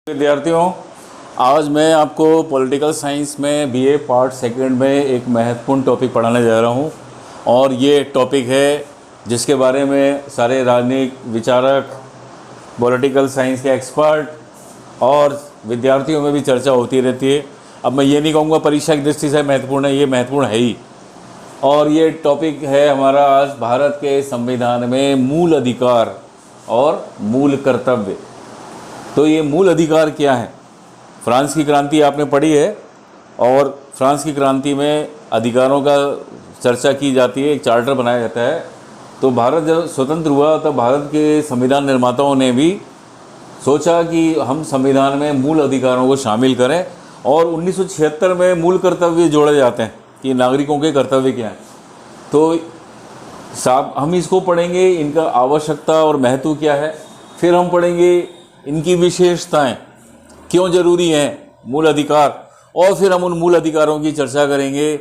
विद्यार्थियों, आज मैं आपको पॉलिटिकल साइंस में बीए पार्ट सेकंड में एक महत्वपूर्ण टॉपिक पढ़ाने जा रहा हूं और ये टॉपिक है जिसके बारे में सारे राजनीतिक विचारक, पॉलिटिकल साइंस के एक्सपर्ट और विद्यार्थियों में भी चर्चा होती रहती है। अब मैं ये नहीं कहूँगा परीक्षा की दृष्टि से महत्वपूर्ण है, ये महत्वपूर्ण है ही। और ये टॉपिक है हमारा आज भारत के संविधान में मूल अधिकार और मूल कर्तव्य। तो ये मूल अधिकार क्या है? फ्रांस की क्रांति आपने पढ़ी है और फ्रांस की क्रांति में अधिकारों का चर्चा की जाती है, एक चार्टर बनाया जाता है। तो भारत जब स्वतंत्र हुआ तब भारत के संविधान निर्माताओं ने भी सोचा कि हम संविधान में मूल अधिकारों को शामिल करें और 1976 में मूल कर्तव्य जोड़े जाते हैं कि नागरिकों के कर्तव्य क्या हैं। तो साहब हम इसको पढ़ेंगे, इनका आवश्यकता और महत्व क्या है, फिर हम पढ़ेंगे इनकी विशेषताएं क्यों ज़रूरी हैं मूल अधिकार, और फिर हम उन मूल अधिकारों की चर्चा करेंगे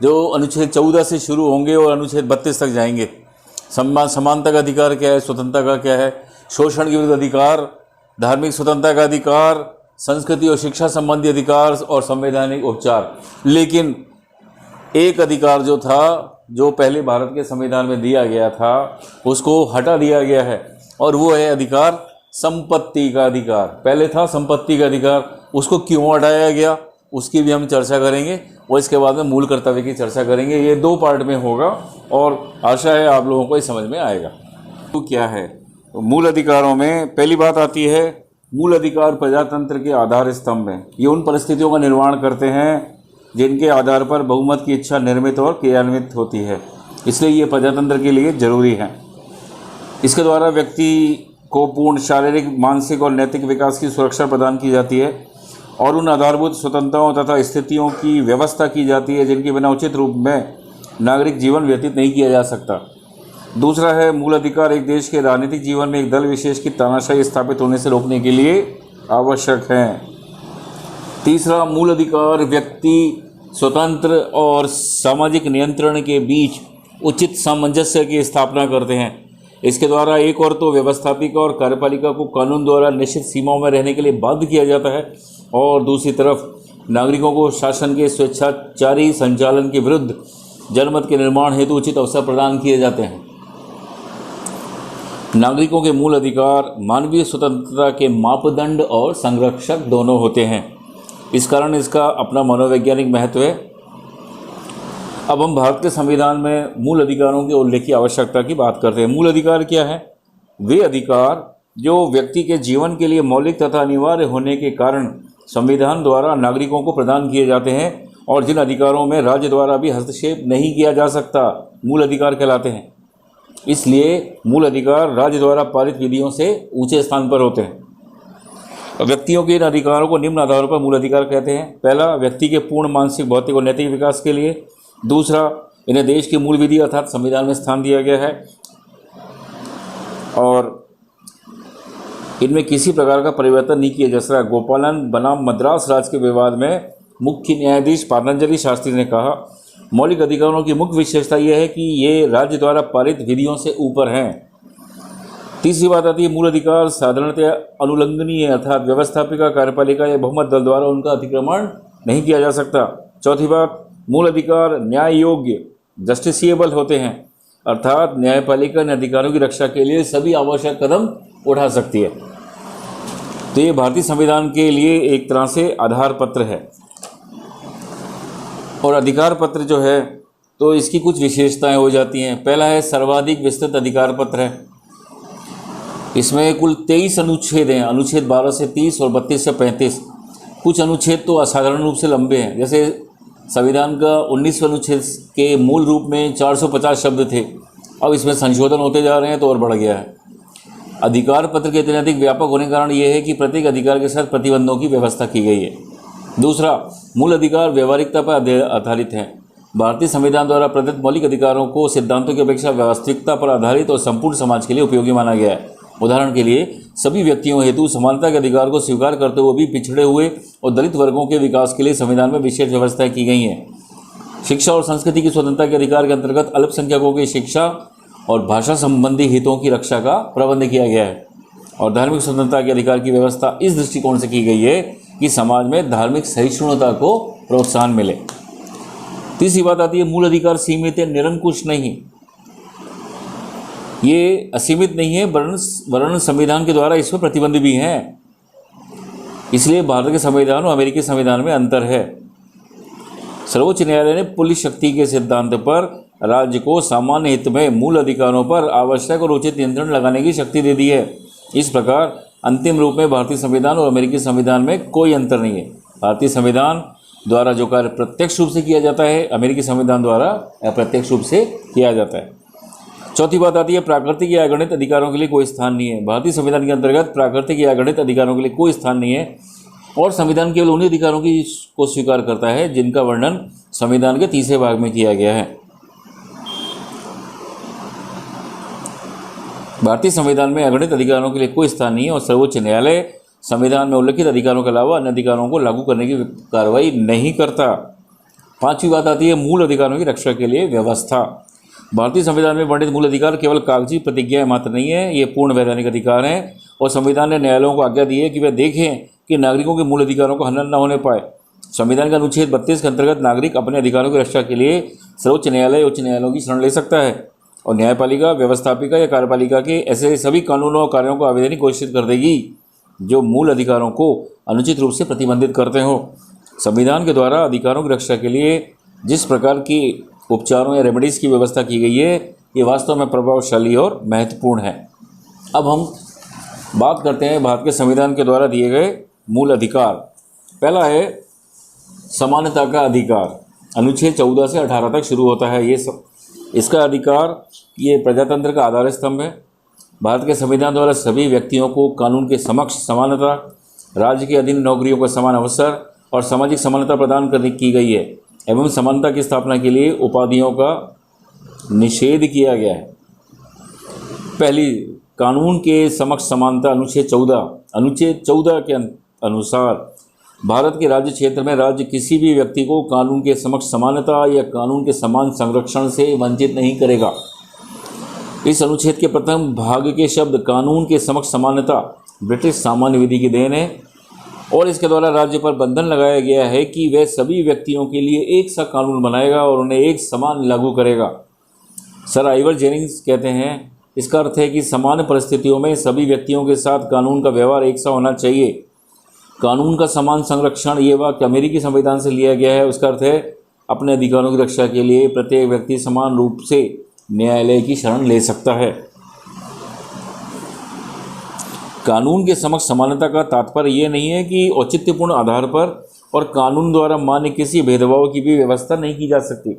जो अनुच्छेद 14 से शुरू होंगे और अनुच्छेद 32 तक जाएंगे। समानता का अधिकार क्या है, स्वतंत्रता का क्या है, शोषण के विरुद्ध अधिकार, धार्मिक स्वतंत्रता का अधिकार, संस्कृति और शिक्षा संबंधी अधिकार और संवैधानिक उपचार। लेकिन एक अधिकार जो था, जो पहले भारत के संविधान में दिया गया था, उसको हटा दिया गया है और वो है अधिकार संपत्ति का अधिकार। पहले था संपत्ति का अधिकार, उसको क्यों हटाया गया उसकी भी हम चर्चा करेंगे और इसके बाद में मूल कर्तव्य की चर्चा करेंगे। ये 2 पार्ट में होगा और आशा है आप लोगों को ये समझ में आएगा। तो क्या है तो मूल अधिकारों में पहली बात आती है मूल अधिकार प्रजातंत्र के आधार स्तंभ हैं। ये उन परिस्थितियों का निर्माण करते हैं जिनके आधार पर बहुमत की इच्छा निर्मित और क्रियान्वित होती है, इसलिए ये प्रजातंत्र के लिए जरूरी है। इसके द्वारा व्यक्ति को पूर्ण शारीरिक, मानसिक और नैतिक विकास की सुरक्षा प्रदान की जाती है और उन आधारभूत स्वतंत्रताओं तथा स्थितियों की व्यवस्था की जाती है जिनके बिना उचित रूप में नागरिक जीवन व्यतीत नहीं किया जा सकता। दूसरा है मूल अधिकार एक देश के राजनीतिक जीवन में एक दल विशेष की तानाशाही स्थापित होने से रोकने के लिए आवश्यक है। तीसरा, मूल अधिकार व्यक्ति स्वतंत्र और सामाजिक नियंत्रण के बीच उचित सामंजस्य की स्थापना करते हैं। इसके द्वारा एक और तो व्यवस्थापिका और कार्यपालिका को कानून द्वारा निश्चित सीमाओं में रहने के लिए बाध्य किया जाता है और दूसरी तरफ नागरिकों को शासन के स्वेच्छाचारी संचालन के विरुद्ध जनमत के निर्माण हेतु उचित अवसर प्रदान किए जाते हैं। नागरिकों के मूल अधिकार मानवीय स्वतंत्रता के मापदंड और संरक्षक दोनों होते हैं, इस कारण इसका अपना मनोवैज्ञानिक महत्व है। अब हम भारत के संविधान में मूल अधिकारों के उल्लेख की आवश्यकता की बात करते हैं। मूल अधिकार क्या है? वे अधिकार जो व्यक्ति के जीवन के लिए मौलिक तथा अनिवार्य होने के कारण संविधान द्वारा नागरिकों को प्रदान किए जाते हैं और जिन अधिकारों में राज्य द्वारा भी हस्तक्षेप नहीं किया जा सकता, मूल अधिकार कहलाते हैं। इसलिए मूल अधिकार राज्य द्वारा पारित विधियों से ऊंचे स्थान पर होते हैं। व्यक्तियों के इन अधिकारों को निम्न आधारों पर मूल अधिकार कहते हैं। पहला, व्यक्ति के पूर्ण मानसिक, भौतिक और नैतिक विकास के लिए। दूसरा, इन्हें देश की मूल विधि अर्थात संविधान में स्थान दिया गया है और इनमें किसी प्रकार का परिवर्तन नहीं किया जा सकता। गोपालन बनाम मद्रास राज्य के विवाद में मुख्य न्यायाधीश पातंजलि शास्त्री ने कहा, मौलिक अधिकारों की मुख्य विशेषता यह है कि ये राज्य द्वारा पारित विधियों से ऊपर हैं। तीसरी बात आती है मूल अधिकार साधारणतः अनुलंघनीय है, अर्थात व्यवस्थापिका, कार्यपालिका या बहुमत दल द्वारा उनका अतिक्रमण नहीं किया जा सकता। चौथी बात, मूल अधिकार न्याय योग्य, जस्टिसिएबल होते हैं, अर्थात न्यायपालिका इन अधिकारों की रक्षा के लिए सभी आवश्यक कदम उठा सकती है। तो ये भारतीय संविधान के लिए एक तरह से आधार पत्र है और अधिकार पत्र जो है तो इसकी कुछ विशेषताएं हो जाती हैं। पहला है सर्वाधिक विस्तृत अधिकार पत्र है। इसमें कुल 23 अनुच्छेद हैं, अनुच्छेद 12 से 30 और 32 से 35। कुछ अनुच्छेद तो असाधारण रूप से लंबे हैं, जैसे संविधान का 19वें अनुच्छेद के मूल रूप में 450 शब्द थे, अब इसमें संशोधन होते जा रहे हैं तो और बढ़ गया है। अधिकार पत्र के इतने अधिक व्यापक होने के कारण यह है कि प्रत्येक अधिकार के साथ प्रतिबंधों की व्यवस्था की गई है। दूसरा, मूल अधिकार व्यवहारिकता पर आधारित है। भारतीय संविधान द्वारा प्रदत्त मौलिक अधिकारों को सिद्धांतों की अपेक्षा वास्तविकता पर आधारित और संपूर्ण समाज के लिए उपयोगी माना गया है। उदाहरण के लिए सभी व्यक्तियों हेतु समानता के अधिकार को स्वीकार करते हुए भी पिछड़े हुए और दलित वर्गों के विकास के लिए संविधान में विशेष व्यवस्थाएं की गई हैं। शिक्षा और संस्कृति की स्वतंत्रता के अधिकार के अंतर्गत अल्पसंख्यकों की शिक्षा और भाषा संबंधी हितों की रक्षा का प्रबंध किया गया है। और धार्मिक स्वतंत्रता के अधिकार की व्यवस्था इस दृष्टिकोण से की गई है कि समाज में धार्मिक सहिष्णुता को प्रोत्साहन मिले। तीसरी बात आती है मूल अधिकार सीमित है, निरंकुश नहीं। ये असीमित नहीं है, वरन संविधान के द्वारा इस पर प्रतिबंध भी हैं। इसलिए भारत के संविधान और अमेरिकी संविधान में अंतर है। सर्वोच्च न्यायालय ने पुलिस शक्ति के सिद्धांत पर राज्य को सामान्य हित में मूल अधिकारों पर आवश्यक और उचित नियंत्रण लगाने की शक्ति दे दी है। इस प्रकार अंतिम रूप में भारतीय संविधान और अमेरिकी संविधान में कोई अंतर नहीं है। भारतीय संविधान द्वारा जो कार्य प्रत्यक्ष रूप से किया जाता है, अमेरिकी संविधान द्वारा अप्रत्यक्ष रूप से किया जाता है। चौथी बात आती है प्राकृतिक या अगणित अधिकारों के लिए कोई स्थान नहीं है। भारतीय संविधान के अंतर्गत प्राकृतिक या अगणित अधिकारों के लिए कोई स्थान नहीं है और संविधान केवल उन्हीं अधिकारों को स्वीकार करता है जिनका वर्णन संविधान के तीसरे भाग में किया गया है। भारतीय संविधान में अगणित अधिकारों के लिए कोई स्थान नहीं है और सर्वोच्च न्यायालय संविधान में उल्लिखित अधिकारों के अलावा अन्य अधिकारों को लागू करने की कार्रवाई नहीं करता। पांचवी बात आती है मूल अधिकारों की रक्षा के लिए व्यवस्था। भारतीय संविधान में वर्णित मूल अधिकार केवल कागजी प्रतिज्ञाएं मात्र नहीं है, ये पूर्ण वैधानिक अधिकार हैं और संविधान ने न्यायालयों को आज्ञा दी है कि वे देखें कि नागरिकों के मूल अधिकारों का हनन न होने पाए। संविधान का अनुच्छेद 32 के अंतर्गत नागरिक अपने अधिकारों की रक्षा के लिए सर्वोच्च न्यायालय उच्च न्यायालयों की शरण ले सकता है और न्यायपालिका, व्यवस्थापिका या कार्यपालिका के ऐसे सभी कानूनों और कार्यों को आवेदनिक घोषित कर देगी जो मूल अधिकारों को अनुचित रूप से प्रतिबंधित करते हो। संविधान के द्वारा अधिकारों की रक्षा के लिए जिस प्रकार की उपचारों या रेमेडीज़ की व्यवस्था की गई है, ये वास्तव में प्रभावशाली और महत्वपूर्ण है। अब हम बात करते हैं भारत के संविधान के द्वारा दिए गए मूल अधिकार। पहला है समानता का अधिकार। अनुच्छेद 14 से 18 तक शुरू होता है। इसका अधिकार ये प्रजातंत्र का आधार स्तंभ है। भारत के संविधान द्वारा सभी व्यक्तियों को कानून के समक्ष समानता, राज्य के अधीन नौकरियों का समान अवसर और सामाजिक समानता प्रदान करने की गई है एवं समानता की स्थापना के लिए उपाधियों का निषेध किया गया है। पहली, कानून के समक्ष समानता। अनुच्छेद 14 के अनुसार भारत के राज्य क्षेत्र में राज्य किसी भी व्यक्ति को कानून के समक्ष समानता या कानून के समान संरक्षण से वंचित नहीं करेगा। इस अनुच्छेद के प्रथम भाग के शब्द कानून के समक्ष समानता ब्रिटिश सामान्य विधि की देन है और इसके द्वारा राज्य पर बंधन लगाया गया है कि वह सभी व्यक्तियों के लिए एक सा कानून बनाएगा और उन्हें एक समान लागू करेगा। सर आइवर जेनिंग्स कहते हैं, इसका अर्थ है कि समान परिस्थितियों में सभी व्यक्तियों के साथ कानून का व्यवहार एक सा होना चाहिए। कानून का समान संरक्षण, ये वाक्य अमेरिकी संविधान से लिया गया है। उसका अर्थ है अपने अधिकारों की रक्षा के लिए प्रत्येक व्यक्ति समान रूप से न्यायालय की शरण ले सकता है। कानून के समक्ष समानता का तात्पर्य ये नहीं है कि औचित्यपूर्ण आधार पर और कानून द्वारा मान्य किसी भेदभाव की भी व्यवस्था नहीं की जा सकती।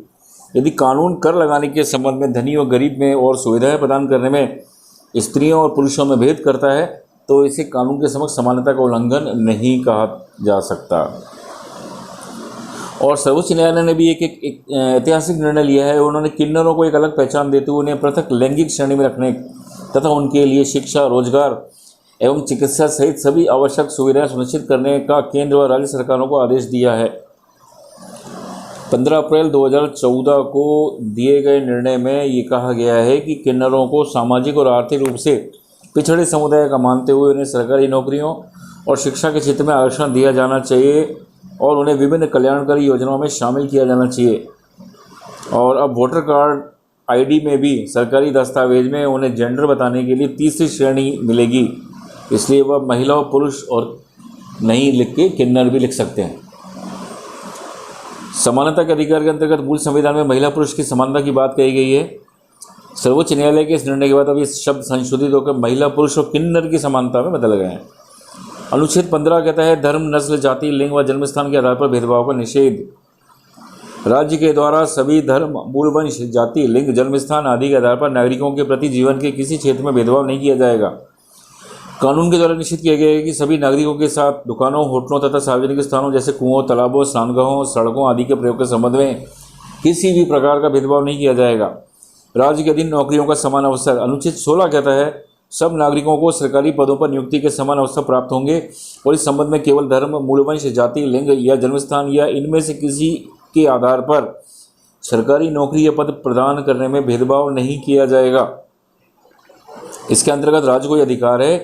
यदि कानून कर लगाने के संबंध में धनी और गरीब में और सुविधाएं प्रदान करने में स्त्रियों और पुरुषों में भेद करता है तो इसे कानून के समक्ष समानता का उल्लंघन नहीं कहा जा सकता। और सर्वोच्च न्यायालय ने भी एक ऐतिहासिक निर्णय लिया है। उन्होंने किन्नरों को एक अलग पहचान देते हुए उन्हें पृथक लैंगिक श्रेणी में रखने तथा उनके लिए शिक्षा, रोजगार एवं चिकित्सा सहित सभी आवश्यक सुविधाएं सुनिश्चित करने का केंद्र व राज्य सरकारों को आदेश दिया है। 15 अप्रैल 2014 को दिए गए निर्णय में ये कहा गया है कि किन्नरों को सामाजिक और आर्थिक रूप से पिछड़े समुदाय का मानते हुए उन्हें सरकारी नौकरियों और शिक्षा के क्षेत्र में आरक्षण दिया जाना चाहिए और उन्हें विभिन्न कल्याणकारी योजनाओं में शामिल किया जाना चाहिए। और अब वोटर कार्ड आईडी में भी सरकारी दस्तावेज में उन्हें जेंडर बताने के लिए तीसरी श्रेणी मिलेगी, इसलिए वह महिला और पुरुष और नहीं लिख के किन्नर भी लिख सकते हैं। समानता के अधिकार के अंतर्गत मूल संविधान में महिला पुरुष की समानता की बात कही गई है। सर्वोच्च न्यायालय के इस निर्णय के बाद अब ये शब्द संशोधित होकर महिला पुरुष और किन्नर की समानता में बदल गए हैं। अनुच्छेद 15 कहता है धर्म, नस्ल, जाति, लिंग व जन्मस्थान के आधार पर भेदभाव का निषेध। राज्य के द्वारा सभी धर्म, मूल वंश, जाति, लिंग, जन्मस्थान आदि के आधार पर नागरिकों के प्रति जीवन के किसी क्षेत्र में भेदभाव नहीं किया जाएगा। कानून के द्वारा निश्चित किया गया है कि सभी नागरिकों के साथ दुकानों, होटलों तथा सार्वजनिक स्थानों जैसे कुओं, तालाबों, स्नानगृहों, सड़कों आदि के प्रयोग के संबंध में किसी भी प्रकार का भेदभाव नहीं किया जाएगा। राज्य के अधीन नौकरियों का समान अवसर। अनुच्छेद 16 कहता है सब नागरिकों को सरकारी पदों पर नियुक्ति के समान अवसर प्राप्त होंगे और इस संबंध में केवल धर्म, मूलवंश, जाति, लिंग या जन्मस्थान या इनमें से किसी के आधार पर सरकारी नौकरी या पद प्रदान करने में भेदभाव नहीं किया जाएगा। इसके अंतर्गत राज्य को यह अधिकार है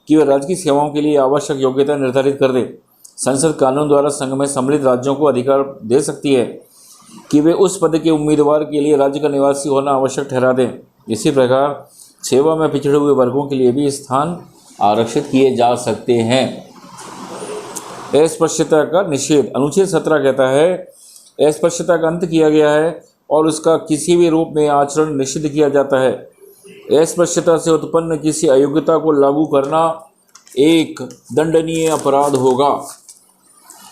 कि वह राज्य की सेवाओं के लिए आवश्यक योग्यता निर्धारित कर दे। संसद कानून द्वारा संघ में सम्मिलित राज्यों को अधिकार दे सकती है कि वे उस पद के उम्मीदवार के लिए राज्य का निवासी होना आवश्यक ठहरा दें। इसी प्रकार सेवा में पिछड़े हुए वर्गों के लिए भी स्थान आरक्षित किए जा सकते हैं। अस्पृश्यता का निषेध। अनुच्छेद 17 कहता है अस्पृश्यता का अंत किया गया है और उसका किसी भी रूप में आचरण निषिद्ध किया जाता है। अस्पृश्यता से उत्पन्न किसी अयोग्यता को लागू करना एक दंडनीय अपराध होगा।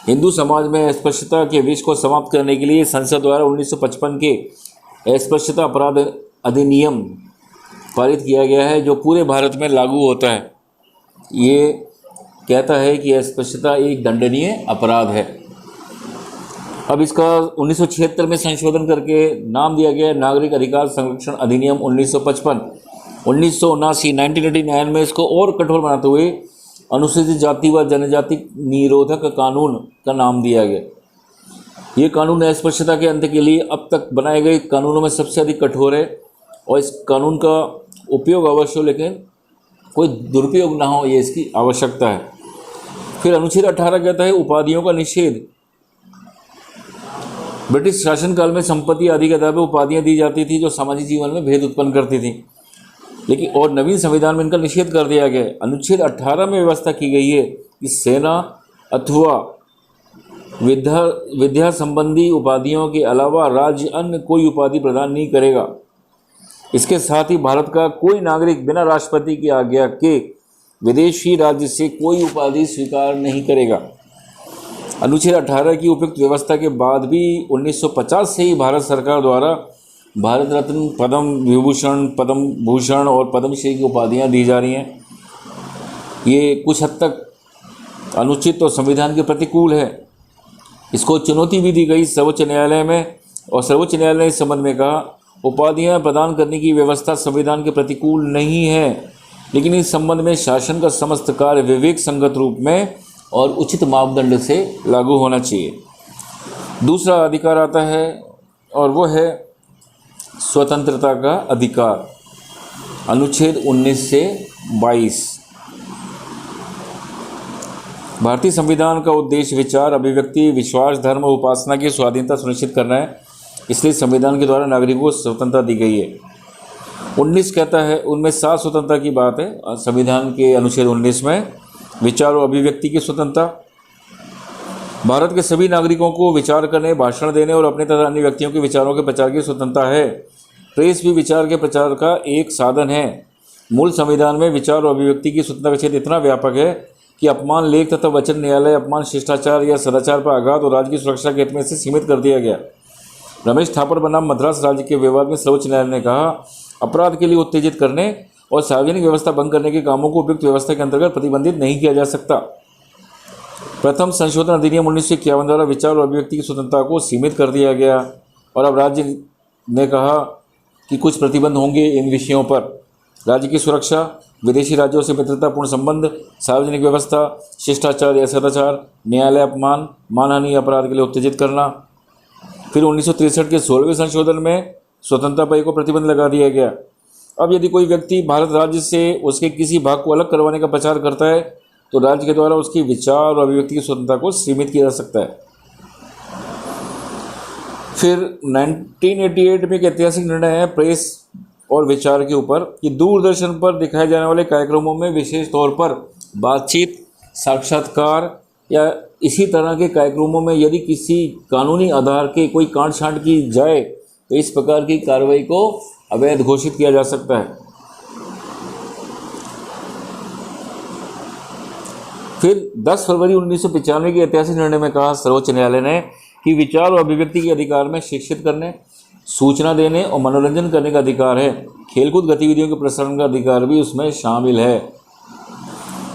हिंदू समाज में अस्पृश्यता के विष को समाप्त करने के लिए संसद द्वारा 1955 के अस्पृश्यता अपराध अधिनियम पारित किया गया है, जो पूरे भारत में लागू होता है। ये कहता है कि अस्पृश्यता एक दंडनीय अपराध है। अब इसका 1976 में संशोधन करके नाम दिया गया नागरिक अधिकार संरक्षण अधिनियम 1955। 1979 में इसको और कठोर बनाते हुए अनुसूचित जाति व जनजाति निरोधक कानून का नाम दिया गया। ये कानून अस्पृश्यता के अंत के लिए अब तक बनाए गए कानूनों में सबसे अधिक कठोर है और इस कानून का उपयोग अवश्य हो, लेकिन कोई दुरुपयोग ना हो, ये इसकी आवश्यकता है। फिर अनुच्छेद 18 कहता है उपाधियों का निषेध। ब्रिटिश शासनकाल में संपत्ति आदि के आधार पर उपाधियाँ दी जाती थी जो सामाजिक जीवन में भेद उत्पन्न करती थी, लेकिन और नवीन संविधान में इनका निषेध कर दिया गया। अनुच्छेद 18 में व्यवस्था की गई है कि सेना अथवा विद्या संबंधी उपाधियों के अलावा राज्य अन्य कोई उपाधि प्रदान नहीं करेगा। इसके साथ ही भारत का कोई नागरिक बिना राष्ट्रपति की आज्ञा के विदेशी राज्य से कोई उपाधि स्वीकार नहीं करेगा। अनुच्छेद 18 की उपयुक्त व्यवस्था के बाद भी 1950 से ही भारत सरकार द्वारा भारत रत्न, पद्म विभूषण, पद्म भूषण और पद्मश्री की उपाधियां दी जा रही हैं। ये कुछ हद तक अनुचित और संविधान के प्रतिकूल है। इसको चुनौती भी दी गई सर्वोच्च न्यायालय में और सर्वोच्च न्यायालय ने इस संबंध में कहा उपाधियां प्रदान करने की व्यवस्था संविधान के प्रतिकूल नहीं है, लेकिन इस संबंध में शासन का समस्त कार्य विवेक संगत रूप में और उचित मापदंड से लागू होना चाहिए। दूसरा अधिकार आता है और वो है स्वतंत्रता का अधिकार। अनुच्छेद 19 से 22। भारतीय संविधान का उद्देश्य विचार, अभिव्यक्ति, विश्वास, धर्म और उपासना की स्वाधीनता सुनिश्चित करना है, इसलिए संविधान के द्वारा नागरिकों को स्वतंत्रता दी गई है। 19 कहता है, उनमें 7 स्वतंत्रता की बात है संविधान के अनुच्छेद 19 में। विचार और अभिव्यक्ति की स्वतंत्रता। भारत के सभी नागरिकों को विचार करने, भाषण देने और अपने तथा अन्य व्यक्तियों के विचारों के प्रचार की स्वतंत्रता है। प्रेस भी विचार के प्रचार का एक साधन है। मूल संविधान में विचार और अभिव्यक्ति की स्वतंत्रता का क्षेत्र इतना व्यापक है कि अपमान, लेख तथा वचन, न्यायालय अपमान, शिष्टाचार या सदाचार पर आघात और राज्य की सुरक्षा के हित में से सीमित कर दिया गया। रमेश थापर बनाम मद्रास राज्य के विवाद में सर्वोच्च न्यायालय ने कहा अपराध के लिए उत्तेजित करने और सार्वजनिक व्यवस्था भंग करने के कामों को उपयुक्त व्यवस्था के अंतर्गत प्रतिबंधित नहीं किया जा सकता। प्रथम संशोधन अधिनियम 1951 द्वारा विचार और अभिव्यक्ति की स्वतंत्रता को सीमित कर दिया गया और अब राज्य ने कहा कि कुछ प्रतिबंध होंगे इन विषयों पर। राज्य की सुरक्षा, विदेशी राज्यों से मित्रतापूर्ण संबंध, सार्वजनिक व्यवस्था, शिष्टाचार या सदाचार, न्यायालय अपमान, मानहानि अपराध के लिए उत्तेजित करना। फिर 1963 के 16वें संशोधन में स्वतंत्रता पर को प्रतिबंध लगा दिया गया। अब यदि कोई व्यक्ति भारत राज्य से उसके किसी भाग को अलग करवाने का प्रचार करता है तो राज्य के द्वारा उसकी विचार और अभिव्यक्ति की स्वतंत्रता को सीमित किया जा सकता है। फिर 1988 में एक ऐतिहासिक निर्णय है प्रेस और विचार के ऊपर कि दूरदर्शन पर दिखाए जाने वाले कार्यक्रमों में विशेष तौर पर बातचीत, साक्षात्कार या इसी तरह के कार्यक्रमों में यदि किसी कानूनी आधार के कोई काट छांट की जाए तो इस प्रकार की कार्रवाई को अवैध घोषित किया जा सकता है। फिर 10 फरवरी 1995 के ऐतिहासिक निर्णय में कहा सर्वोच्च न्यायालय ने कि विचार और अभिव्यक्ति के अधिकार में शिक्षित करने, सूचना देने और मनोरंजन करने का अधिकार है। खेलकूद गतिविधियों के प्रसारण का अधिकार भी उसमें शामिल है।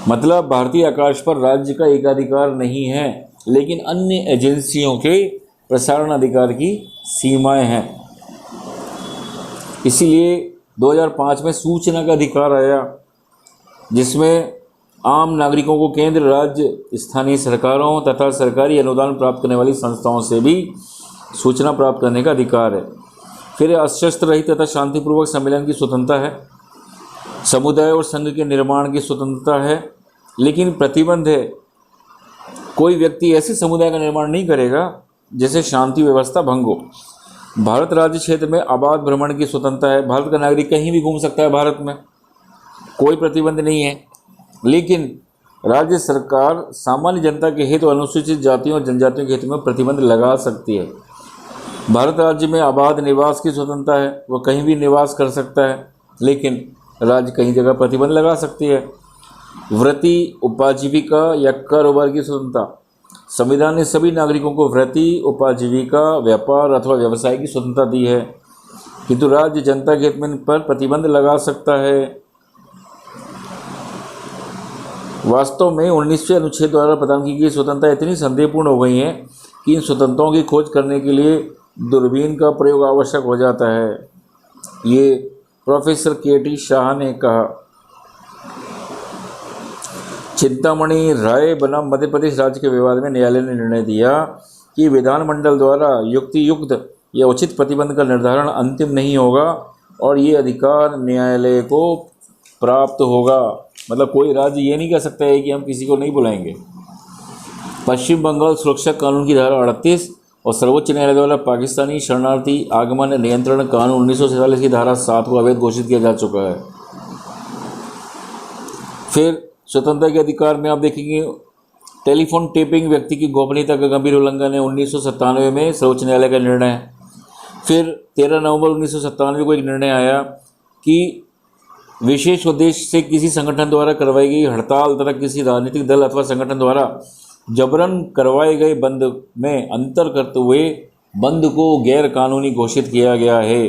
मतलब भारतीय आकाश पर राज्य का एकाधिकार नहीं है, लेकिन अन्य एजेंसियों के प्रसारण अधिकार की सीमाएं हैं। इसीलिए 2005 में सूचना का अधिकार आया, जिसमें आम नागरिकों को केंद्र, राज्य, स्थानीय सरकारों तथा सरकारी अनुदान प्राप्त करने वाली संस्थाओं से भी सूचना प्राप्त करने का अधिकार है। फिर अस्त्र रहित तथा शांतिपूर्वक सम्मेलन की स्वतंत्रता है। समुदाय और संघ के निर्माण की स्वतंत्रता है, लेकिन प्रतिबंध है, कोई व्यक्ति ऐसे समुदाय का निर्माण नहीं करेगा जैसे शांति व्यवस्था भंग हो। भारत राज्य क्षेत्र में आबाद भ्रमण की स्वतंत्रता है, भारत का नागरिक कहीं भी घूम सकता है भारत में, कोई प्रतिबंध नहीं है। लेकिन राज्य सरकार सामान्य जनता के हित और अनुसूचित जातियों और जनजातियों के हित में प्रतिबंध लगा सकती है। भारत राज्य में आबाद निवास की स्वतंत्रता है, वह कहीं भी निवास कर सकता है, लेकिन राज्य कहीं जगह प्रतिबंध लगा सकती है। वृत्ति, उपाजीविका या कारोबार की स्वतंत्रता, संविधान ने सभी नागरिकों को वृत्ति, उपाजीविका, व्यापार अथवा व्यवसाय की स्वतंत्रता दी है, किंतु राज्य जनता के हित में इन पर प्रतिबंध लगा सकता है। वास्तव में 19वें अनुच्छेद द्वारा प्रदान की गई स्वतंत्रता इतनी संदेहपूर्ण हो गई है कि इन स्वतंत्रताओं की खोज करने के लिए दूरबीन का प्रयोग आवश्यक हो जाता है, ये प्रोफेसर के.टी. शाह ने कहा। चिंतामणि राय बनाम मध्य प्रदेश राज्य के विवाद में न्यायालय ने निर्णय दिया कि विधानमंडल द्वारा युक्तियुक्त या उचित प्रतिबंध का निर्धारण अंतिम नहीं होगा और ये अधिकार न्यायालय को प्राप्त होगा। मतलब कोई राज्य ये नहीं कह सकता है कि हम किसी को नहीं बुलाएंगे। पश्चिम बंगाल सुरक्षा कानून की धारा 38 और सर्वोच्च न्यायालय द्वारा पाकिस्तानी शरणार्थी आगमन नियंत्रण कानून 1947 की धारा 7 को अवैध घोषित किया जा चुका है। फिर स्वतंत्रता के अधिकार में आप देखेंगे टेलीफोन टेपिंग व्यक्ति की गोपनीयता का गंभीर उल्लंघन है, 1997 में सर्वोच्च न्यायालय का निर्णय है। फिर 13 नवंबर 1997 को एक निर्णय आया कि विशेष उद्देश्य से किसी संगठन द्वारा करवाई गई हड़ताल तथा किसी राजनीतिक दल अथवा संगठन द्वारा जबरन करवाए गए बंद में अंतर करते हुए बंद को गैर कानूनी घोषित किया गया है।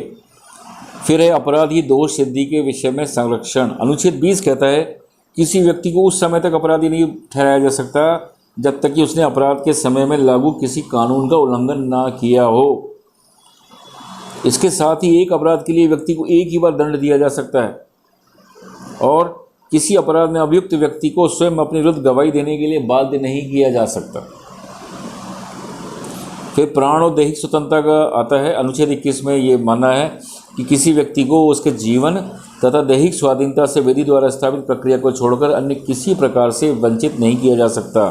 फिर है अपराधी दोष सिद्धि के विषय में संरक्षण। अनुच्छेद 20 कहता है किसी व्यक्ति को उस समय तक अपराधी नहीं ठहराया जा सकता जब तक कि उसने अपराध के समय में लागू किसी कानून का उल्लंघन ना किया हो। इसके साथ ही एक अपराध के लिए व्यक्ति को एक ही बार दंड दिया जा सकता है और किसी अपराध में अभियुक्त व्यक्ति को स्वयं अपने विरुद्ध गवाही देने के लिए बाध्य नहीं किया जा सकता। फिर प्राण और दैहिक स्वतंत्रता का आता है। अनुच्छेद 21 में ये माना है कि किसी व्यक्ति को उसके जीवन तथा दैहिक स्वाधीनता से विधि द्वारा स्थापित प्रक्रिया को छोड़कर अन्य किसी प्रकार से वंचित नहीं किया जा सकता।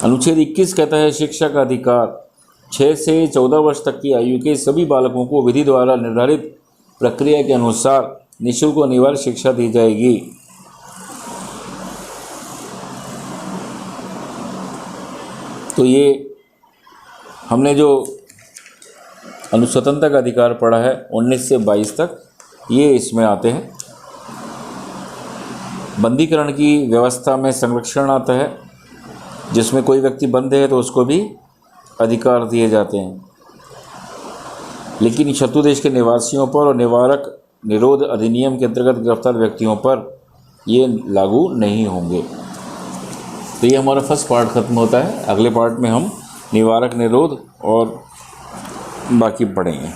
अनुच्छेद 21 कहता है शिक्षा का अधिकार। 6 से 14 वर्ष तक की आयु के सभी बालकों को विधि द्वारा निर्धारित प्रक्रिया के अनुसार निःशुल्क अनिवार्य शिक्षा दी जाएगी। तो ये हमने जो स्वतंत्रता का अधिकार पढ़ा है 19 से 22 तक, ये इसमें आते हैं। बंदीकरण की व्यवस्था में संरक्षण आता है, जिसमें कोई व्यक्ति बंद है तो उसको भी अधिकार दिए जाते हैं, लेकिन शत्रु देश के निवासियों पर और निवारक निरोध अधिनियम के अंतर्गत गिरफ्तार व्यक्तियों पर ये लागू नहीं होंगे। तो ये हमारा फर्स्ट पार्ट खत्म होता है। अगले पार्ट में हम निवारक निरोध और बाकी पढ़ेंगे।